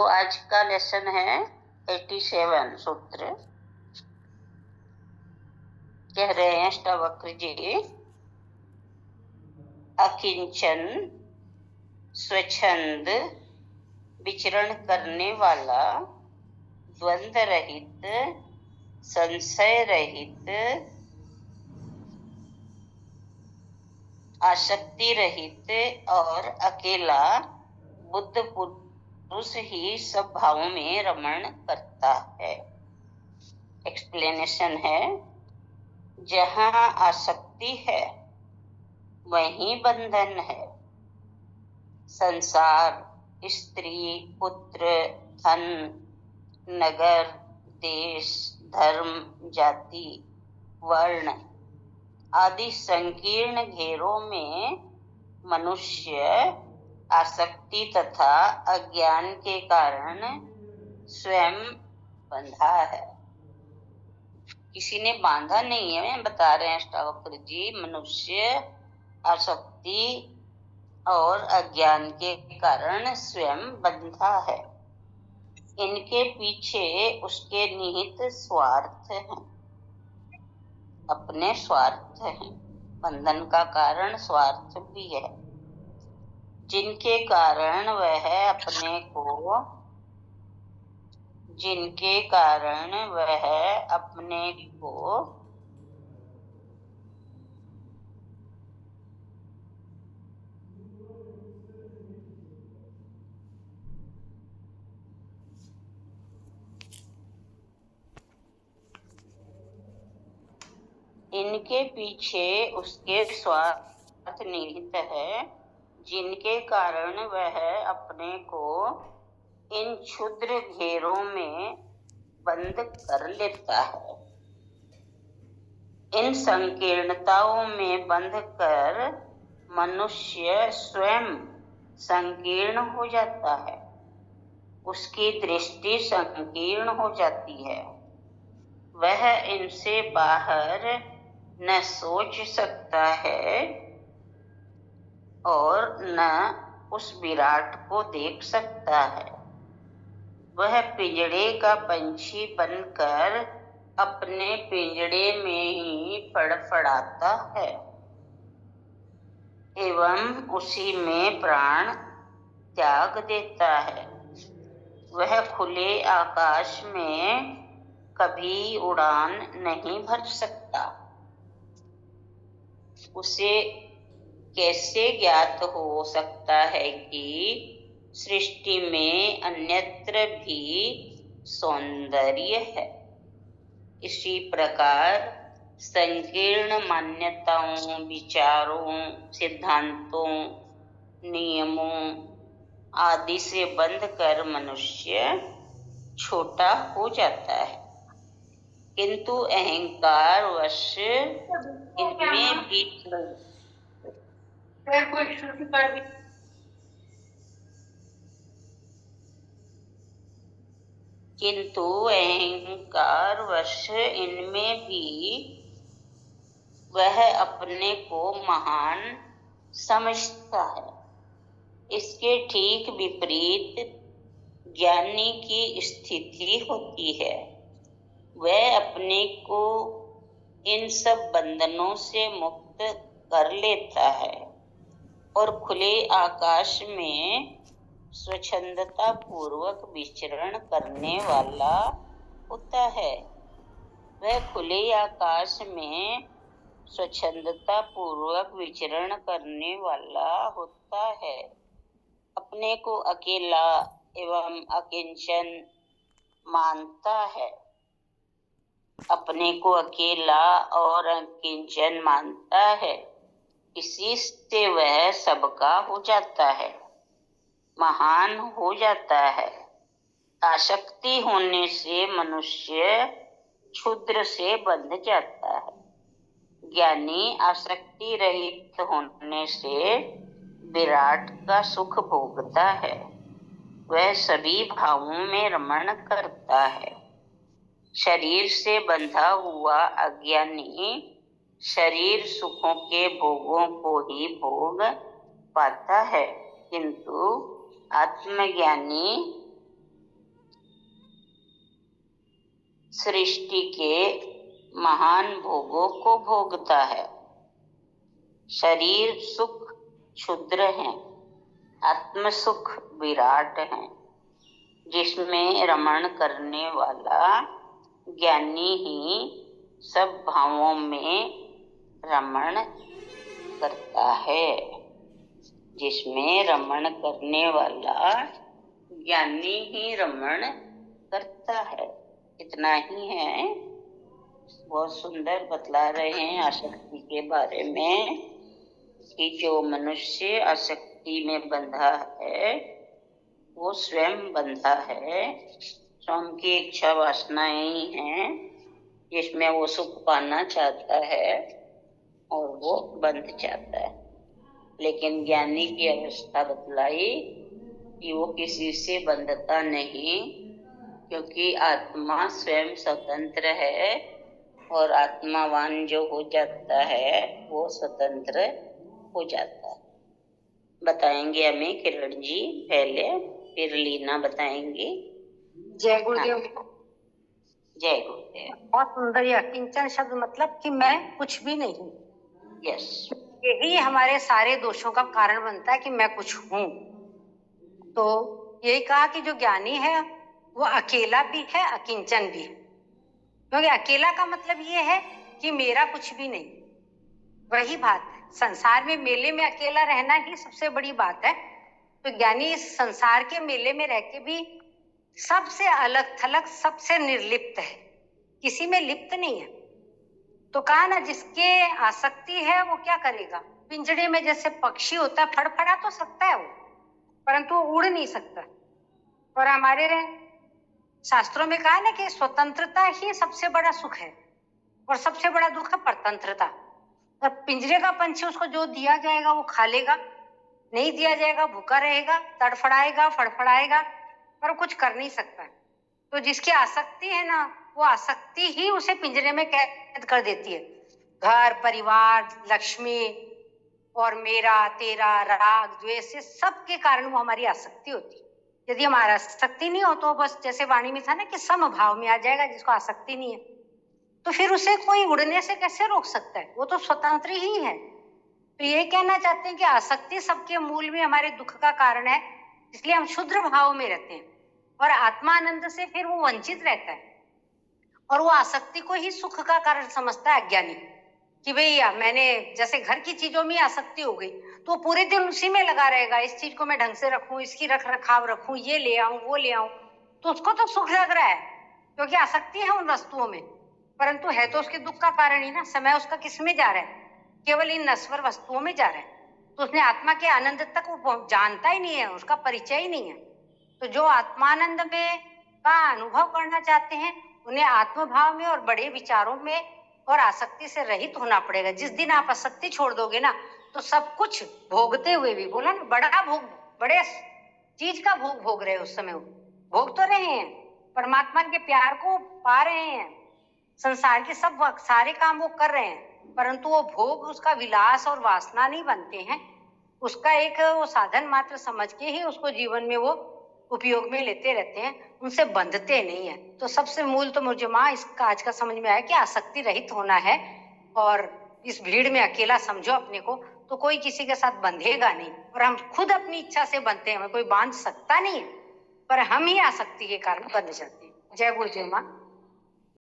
तो आज का लेसन है 87 सूत्र। कह रहे हैं अष्टावक्र जी, अकिंचन स्वच्छंद विचरण करने वाला, द्वंद रहित, संशय रहित, आसक्ति रहित और अकेला बुद्ध पुरुष ही सब भावों में रमण करता है। एक्सप्लेनेशन है, जहाँ आसक्ति है वहीं बंधन है। संसार, स्त्री, पुत्र, धन, नगर, देश, धर्म, जाति, वर्ण आदि संकीर्ण घेरों में मनुष्य आसक्ति तथा अज्ञान के कारण स्वयं बंधा है। किसी ने बांधा नहीं है, बता रहे हैं अष्टावक्र जी। मनुष्य आसक्ति और अज्ञान के कारण स्वयं बंधा है। इनके पीछे उसके निहित स्वार्थ हैं, अपने स्वार्थ हैं। बंधन का कारण स्वार्थ भी है, जिनके कारण वह अपने को इनके पीछे उसके स्वार्थ निहित है, जिनके कारण वह अपने को इन क्षुद्र घेरों में बंद कर लेता है। इन संकीर्णताओं में बंध कर मनुष्य स्वयं संकीर्ण हो जाता है। उसकी दृष्टि संकीर्ण हो जाती है। वह इनसे बाहर न सोच सकता है और न उस विराट को देख सकता है। वह पिंजड़े का पंछी बनकर अपने पिंजड़े में ही फड़फड़ाता है एवं उसी में प्राण त्याग देता है। वह खुले आकाश में कभी उड़ान नहीं भर सकता। उसे कैसे ज्ञात हो सकता है कि सृष्टि में अन्यत्र भी सौंदर्य है। इसी प्रकार संकीर्ण मान्यताओं, विचारों, सिद्धांतों, नियमों आदि से बंध कर मनुष्य छोटा हो जाता है, किंतु अहंकार वश इनमें भी वह अपने को महान समझता है। इसके ठीक विपरीत ज्ञानी की स्थिति होती है। वह अपने को इन सब बंधनों से मुक्त कर लेता है और खुले आकाश में स्वच्छंदता पूर्वक विचरण करने वाला होता है। वह खुले आकाश में स्वच्छंदता पूर्वक विचरण करने वाला होता है। अपने को अकेला एवं अकिंचन मानता है। अपने को अकेला और अकिंचन मानता है। इसी से वह सबका हो जाता है, महान हो जाता है। आसक्ति होने से मनुष्य क्षुद्र से बंध जाता है। ज्ञानी आसक्ति रहित होने से विराट का सुख भोगता है। वह सभी भावों में रमण करता है। शरीर से बंधा हुआ अज्ञानी शरीर सुखों के भोगों को ही भोग पाता है, किंतु आत्मज्ञानी सृष्टि के महान भोगों को भोगता है। शरीर सुख क्षुद्र है, आत्म सुख विराट है। जिसमें रमण करने वाला ज्ञानी ही सब भावों में रमण करता है। जिसमें रमण करने वाला ज्ञानी ही रमण करता है। इतना ही है। बहुत सुंदर बतला रहे हैं आसक्ति के बारे में कि जो मनुष्य आसक्ति में बंधा है वो स्वयं बंधा है। स्वयं की इच्छा वासनाएं ही हैं जिसमें वो सुख पाना चाहता है और वो बंध जाता है। लेकिन ज्ञानी की अवस्था बतलाई कि वो किसी से बंधता नहीं, क्योंकि आत्मा स्वयं स्वतंत्र है और आत्मावान जो हो जाता है वो स्वतंत्र हो जाता है। बताएंगे हमें किरण जी पहले, फिर लीना बताएंगी। जय गुरुदेव। जय गुरुदेव। बहुत सुंदर। यह किंचन शब्द मतलब कि मैं कुछ भी नहीं। यस। यही हमारे सारे दोषों का कारण बनता है कि मैं कुछ हूँ। तो यही कहा कि जो ज्ञानी है वो अकेला भी है, अकिंचन भी है। क्योंकि अकेला का मतलब ये है कि मेरा कुछ भी नहीं। वही बात है, संसार में मेले में अकेला रहना ही सबसे बड़ी बात है। तो ज्ञानी इस संसार के मेले में रह के भी सबसे अलग थलग, सबसे निर्लिप्त है, किसी में लिप्त नहीं है। तो कहा ना, जिसके आसक्ति है वो क्या करेगा? पिंजड़े में जैसे पक्षी होता है, फड़फड़ा तो सकता है वो, परंतु वो उड़ नहीं सकता। और हमारे शास्त्रों में कहा ना कि स्वतंत्रता ही सबसे बड़ा सुख है और सबसे बड़ा दुख है परतंत्रता। और पिंजरे का पंछी, उसको जो दिया जाएगा वो खा लेगा, नहीं दिया जाएगा भूखा रहेगा, तड़फड़ाएगा, फड़फड़ाएगा, पर कुछ कर नहीं सकता। तो जिसकी आसक्ति है ना, वो आसक्ति ही उसे पिंजरे में कैद कर देती है। घर, परिवार, लक्ष्मी और मेरा, तेरा, राग, द्वेष, सब के कारण वो हमारी आसक्ति होती है। यदि हमारा आसक्ति नहीं हो तो बस जैसे वाणी में था ना कि समभाव में आ जाएगा। जिसको आसक्ति नहीं है तो फिर उसे कोई उड़ने से कैसे रोक सकता है? वो तो स्वतंत्र ही है। तो ये कहना चाहते हैं कि आसक्ति सबके मूल में हमारे दुख का कारण है, इसलिए हम क्षुद्र भाव में रहते हैं और आत्मानंद से फिर वो वंचित रहता है। और वो आसक्ति को ही सुख का कारण समझता है अज्ञानी, कि भैया मैंने जैसे घर की चीजों में आसक्ति हो गई तो पूरे दिन उसी में लगा रहेगा। इस चीज को मैं ढंग से रखूं, इसकी रख रखाव रखूं, ये ले आऊं, वो ले आऊं, तो उसको तो सुख लग रहा है क्योंकि आसक्ति है उन वस्तुओं में, परंतु है तो उसके दुख का कारण ही ना। समय उसका किस में जा रहा है? केवल इन नश्वर वस्तुओं में जा रहा है। तो उसने आत्मा के आनंद तक वो जानता ही नहीं है, उसका परिचय ही नहीं है। तो जो आत्मानंद में का अनुभव करना चाहते हैं उन्हें आत्मभाव में और बड़े विचारों में और आसक्ति से रहित होना पड़ेगा। जिस दिन आप आसक्ति छोड़ दोगे ना तो सब कुछ भोगते हुए भी, बोला ना, बड़ा भोग, बड़े चीज का भोग भोग रहे हैं। उस समय वो भोग तो रहे हैं, परमात्मा के प्यार को पा रहे हैं, संसार के सब सारे काम वो कर रहे हैं, परंतु वो भोग उसका विलास और वासना नहीं बनते हैं। उसका एक वो साधन मात्र समझ के ही उसको जीवन में वो उपयोग में लेते रहते हैं, उनसे बंधते नहीं है। तो सबसे मूल तो मुझे माँ इसका आज का समझ में आया कि आसक्ति रहित होना है। और इस भीड़ में अकेला समझो अपने को तो कोई किसी के साथ बंधेगा नहीं। और हम खुद अपनी इच्छा से बनते हैं, हमें कोई बांध सकता नहीं है, पर हम ही आसक्ति के कारण बंध जाते हैं। जय गुरुदेव माँ।